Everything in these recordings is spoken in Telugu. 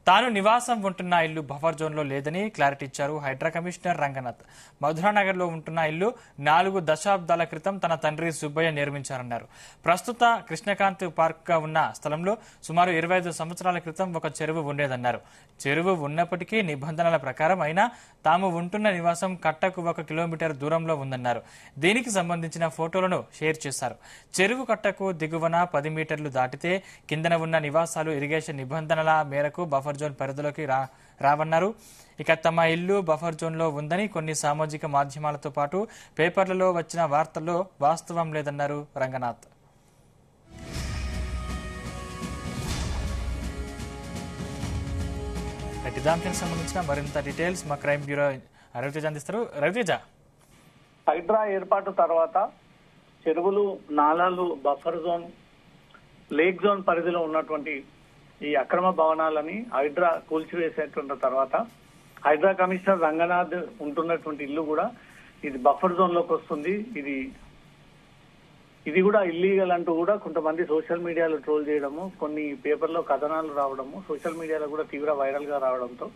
తాను నివాసం ఉంటున్న ఇల్లు బఫర్ జోన్ లో లేదని క్లారిటీ ఇచ్చారు హైడ్రా కమిషనర్ రంగనాథ్. మధురానగర్ లో ఉంటున్న ఇల్లు 4 దశాబ్దాల క్రితం తన తండ్రి సుబ్బయ్య నిర్మించారన్నారు. ప్రస్తుత కృష్ణకాంత్ పార్క్ గా ఉన్న స్థలంలో సుమారు 25 సంవత్సరాల క్రితం ఒక చెరువు ఉండేదన్నారు. చెరువు ఉన్నప్పటికీ నిబంధనల ప్రకారం అయినా తాము ఉంటున్న నివాసం కట్టకు 1 కిలోమీటర్ దూరంలో ఉందన్నారు. దీనికి సంబంధించిన ఫోటోలను షేర్ చేశారు. చెరువు కట్టకు దిగువన 10 మీటర్లు దాటితే కిందన ఉన్న నివాసాలు ఇరిగేషన్ నిబంధనల మేరకు బఫర్ జోన్ పరిధిలోకి రావన్నారు. ఇక తమ ఇల్లు బఫర్ జోన్ లో ఉందని కొన్ని సామాజిక మాధ్యమాలతో పాటు పేపర్లలో వచ్చిన వార్తల్లో వాస్తవం లేదన్నారు రంగనాథ్. దానికి సంబంధించిన మరింత డీటెయిల్స్ మా క్రైమ్ బ్యూరో రవితేజ అందిస్తారు. రవితేజ, హైడ్రా ఏర్పాటు తర్వాత చెరువులు, నాలాలు, బఫర్ జోన్, లేక్ జోన్ పరిధిలో ఉన్నటువంటి ఈ అక్రమ భవనాలని హైడ్రా కూల్చివేసేటువంటి తర్వాత హైడ్రా కమిషనర్ రంగనాథ్ ఉంటున్నటువంటి ఇల్లు కూడా ఇది బఫర్ జోన్ లోకి వస్తుంది, ఇది కూడా ఇల్లీగల్ అంటూ కూడా కొంతమంది సోషల్ మీడియాలో ట్రోల్ చేయడము, కొన్ని పేపర్లో కథనాలు రావడము, సోషల్ మీడియాలో కూడా తీవ్ర వైరల్ గా రావడంతో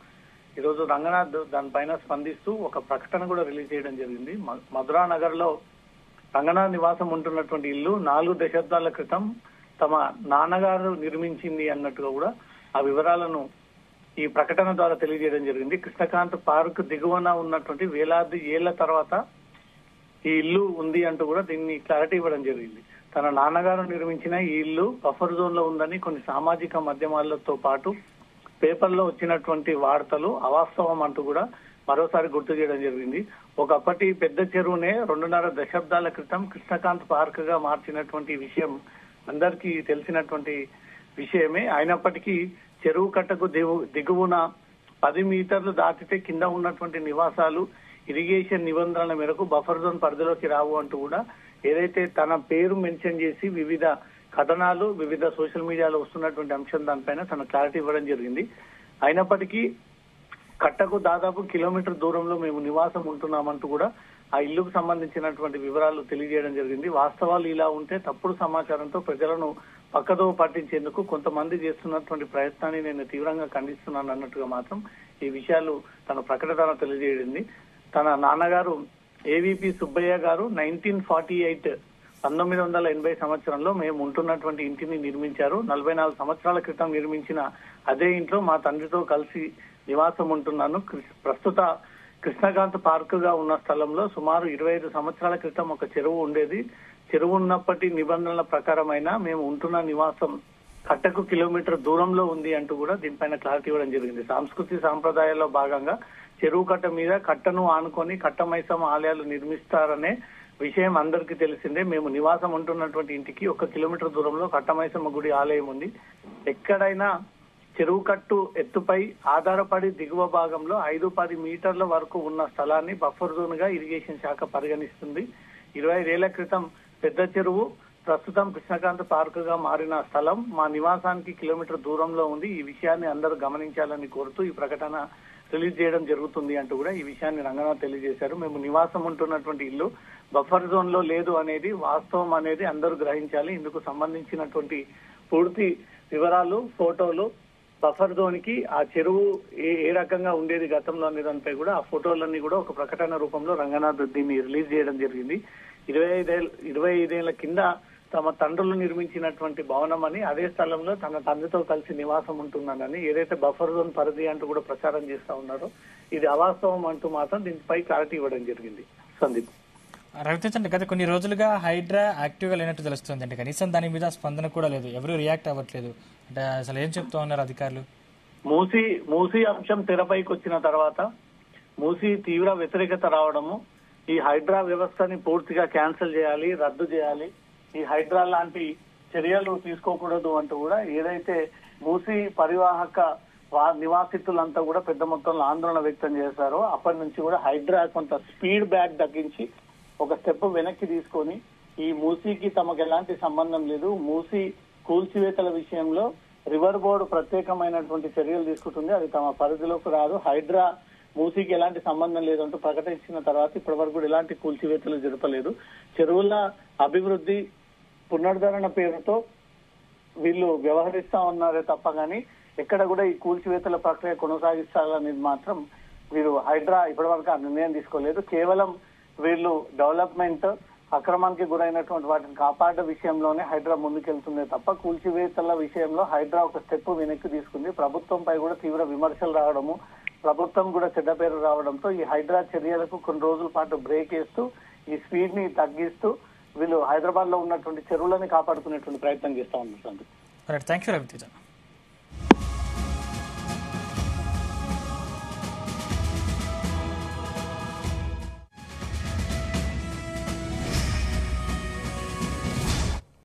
ఈరోజు రంగనాథ్ దానిపైన స్పందిస్తూ ఒక ప్రకటన కూడా రిలీజ్ చేయడం జరిగింది. మధురానగర్ లో రంగనాథ్ నివాసం ఉంటున్నటువంటి ఇల్లు 4 దశాబ్దాల క్రితం తమ నాన్నగారు నిర్మించింది అన్నట్టుగా కూడా ఆ వివరాలను ఈ ప్రకటన ద్వారా తెలియజేయడం జరిగింది. కృష్ణకాంత్ పార్క్ దిగువన ఉన్నటువంటి వేలాది ఏళ్ల తర్వాత ఈ ఇల్లు ఉంది అంటూ కూడా దీన్ని క్లారిటీ ఇవ్వడం జరిగింది. తన నాన్నగారు నిర్మించిన ఈ ఇల్లు బఫర్ జోన్ లో ఉందని కొన్ని సామాజిక మాధ్యమాలతో పాటు పేపర్లో వచ్చినటువంటి వార్తలు అవాస్తవం అంటూ కూడా మరోసారి గుర్తు చేయడం జరిగింది. ఒకప్పటి పెద్ద చెరువునే 2.5 దశాబ్దాల క్రితం కృష్ణకాంత్ పార్క్ గా మార్చినటువంటి విషయం అందరికీ తెలిసినటువంటి విషయమే. అయినప్పటికీ చెరువు కట్టకు దిగువన 10 మీటర్లు దాటితే కింద ఉన్నటువంటి నివాసాలు ఇరిగేషన్ నిబంధనల మేరకు బఫర్ జోన్ పరిధిలోకి రావు అంటూ కూడా ఏదైతే తన పేరు మెన్షన్ చేసి వివిధ కథనాలు వివిధ సోషల్ మీడియాలో వస్తున్నటువంటి అంశం దానిపైన తన క్లారిటీ ఇవ్వడం జరిగింది. అయినప్పటికీ కట్టకు దాదాపు కిలోమీటర్ దూరంలో మేము నివాసం ఉంటున్నామంటూ కూడా ఆ ఇల్లుకు సంబంధించినటువంటి వివరాలు తెలియజేయడం జరిగింది. వాస్తవాలు ఇలా ఉంటే తప్పుడు సమాచారంతో ప్రజలను పక్కదో పట్టించేందుకు కొంతమంది చేస్తున్నటువంటి ప్రయత్నాన్ని నేను తీవ్రంగా ఖండిస్తున్నాను అన్నట్టుగా మాత్రం ఈ విషయాలు తన ప్రకటన తెలియజేయండి. తన నాన్నగారు ఏవీపీ సుబ్బయ్య గారు 1980 సంవత్సరంలో మేము ఉంటున్నటువంటి ఇంటిని నిర్మించారు. 44 సంవత్సరాల క్రితం నిర్మించిన అదే ఇంట్లో మా తండ్రితో కలిసి నివాసం ఉంటున్నాను. ప్రస్తుత కృష్ణకాంత్ పార్క్ గా ఉన్న స్థలంలో సుమారు 25 సంవత్సరాల క్రితం ఒక చెరువు ఉండేది. చెరువు ఉన్నప్పటి నిబంధనల ప్రకారమైనా మేము ఉంటున్న నివాసం కట్టకు కిలోమీటర్ దూరంలో ఉంది అంటూ కూడా దీనిపైన క్లారిటీ ఇవ్వడం జరిగింది. సాంస్కృతిక సాంప్రదాయాల్లో భాగంగా చెరువు కట్ట మీద కట్టను ఆనుకొని కట్టమైసమ్మ ఆలయాలు నిర్మిస్తారనే విషయం అందరికీ తెలిసిందే. మేము నివాసం ఉంటున్నటువంటి ఇంటికి 1 కిలోమీటర్ దూరంలో కట్టమైసమ్మ గుడి ఆలయం ఉంది. ఎక్కడైనా చెరువు కట్టు ఎత్తుపై ఆధారపడి దిగువ భాగంలో 5-10 మీటర్ల వరకు ఉన్న స్థలాన్ని బఫర్ జోన్ గా ఇరిగేషన్ శాఖ పరిగణిస్తుంది. 25 ఏళ్ల క్రితం పెద్ద చెరువు, ప్రస్తుతం కృష్ణకాంత్ పార్క్ గా మారిన స్థలం మా నివాసానికి కిలోమీటర్ దూరంలో ఉంది. ఈ విషయాన్ని అందరూ గమనించాలని కోరుతూ ఈ ప్రకటన రిలీజ్ చేయడం జరుగుతుంది అంటూ కూడా ఈ విషయాన్ని రంగనాథ్ తెలియజేశారు. మేము నివాసం ఉంటున్నటువంటి ఇల్లు బఫర్ జోన్ లో లేదు అనేది వాస్తవం అనేది అందరూ గ్రహించాలి. ఇందుకు సంబంధించినటువంటి పూర్తి వివరాలు, ఫోటోలు, బఫర్ జోన్ కి ఆ చెరువు ఏ రకంగా ఉండేది గతంలో అనే దానిపై కూడా ఆ ఫోటోలన్నీ కూడా ఒక ప్రకటన రూపంలో రంగనాథ్ దీన్ని రిలీజ్ చేయడం జరిగింది. 25 ఏళ్ల కింద తమ తండ్రులు నిర్మించినటువంటి భవనం అని, అదే స్థలంలో తన తండ్రితో కలిసి నివాసం ఉంటున్నానని ఏదైతే బఫర్ జోన్ పరిధి అంటూ కూడా ప్రచారం చేస్తా ఉన్నారో ఇది అవాస్తవం అంటూ మాత్రం దీనిపై క్లారిటీ ఇవ్వడం జరిగింది. సందీప్, రవితేజ, గత కొన్ని రోజులుగా హైడ్రా యాక్టివ్ గా లేనట్టు తెలుస్తుంది. అంటే కనీసం దాని మీద స్పందన కూడా లేదు, ఎవరు రియాక్ట్ అవ్వట్లేదు. అంటే అసలు ఏం చెప్తా ఉన్నారు అధికారులు? మూసీ అంశం తెరపైకి వచ్చిన తర్వాత మూసీ తీవ్ర వ్యతిరేకత రావడము, ఈ హైడ్రా వ్యవస్థని పూర్తిగా క్యాన్సిల్ చేయాలి, రద్దు చేయాలి, ఈ హైడ్రా లాంటి చర్యలు తీసుకోకూడదు అంటూ కూడా ఏదైతే మూసీ పరివాహక నివాసితులంతా కూడా పెద్ద మొత్తంలో ఆందోళన వ్యక్తం చేశారో అప్పటి నుంచి కూడా హైడ్రా కొంత స్పీడ్ బ్యాక్ తగ్గించి ఒక స్టెప్ వెనక్కి తీసుకొని ఈ మూసీకి తమకు ఎలాంటి సంబంధం లేదు, మూసీ కూల్చివేతల విషయంలో రివర్ బోర్డు ప్రత్యేకమైనటువంటి చర్యలు తీసుకుంటుంది, అది తమ పరిధిలోకి రాదు, హైడ్రా మూసీకి ఎలాంటి సంబంధం లేదంటూ ప్రకటించిన తర్వాత ఇప్పటి వరకు కూడా ఎలాంటి కూల్చివేతలు జరపలేదు. చెరువుల అభివృద్ధి పునరుద్ధరణ పేరుతో వీళ్ళు వ్యవహరిస్తా ఉన్నారే తప్ప కానీ ఎక్కడ కూడా ఈ కూల్చివేతల ప్రక్రియ కొనసాగిస్తారనేది మాత్రం వీరు హైడ్రా ఇప్పటివరకు ఆ నిర్ణయం తీసుకోలేదు. కేవలం వీళ్ళు డెవలప్మెంట్ అక్రమానికి గురైనటువంటి వాటిని కాపాడే విషయంలోనే హైడ్రా ముందుకెళ్తుందే తప్ప కూల్చివేతల విషయంలో హైడ్రా ఒక స్టెప్ వెనక్కి తీసుకుంది. ప్రభుత్వంపై కూడా తీవ్ర విమర్శలు రావడము, ప్రభుత్వం కూడా చెడ్డ పేరు రావడంతో ఈ హైడ్రా చర్యలకు కొన్ని రోజుల పాటు బ్రేక్ వేస్తూ ఈ స్పీడ్ ని తగ్గిస్తూ వీళ్ళు హైదరాబాద్ లో ఉన్నటువంటి చెరువులని కాపాడుకునేటువంటి ప్రయత్నం చేస్తా ఉన్నారు. Thank you Raviteja.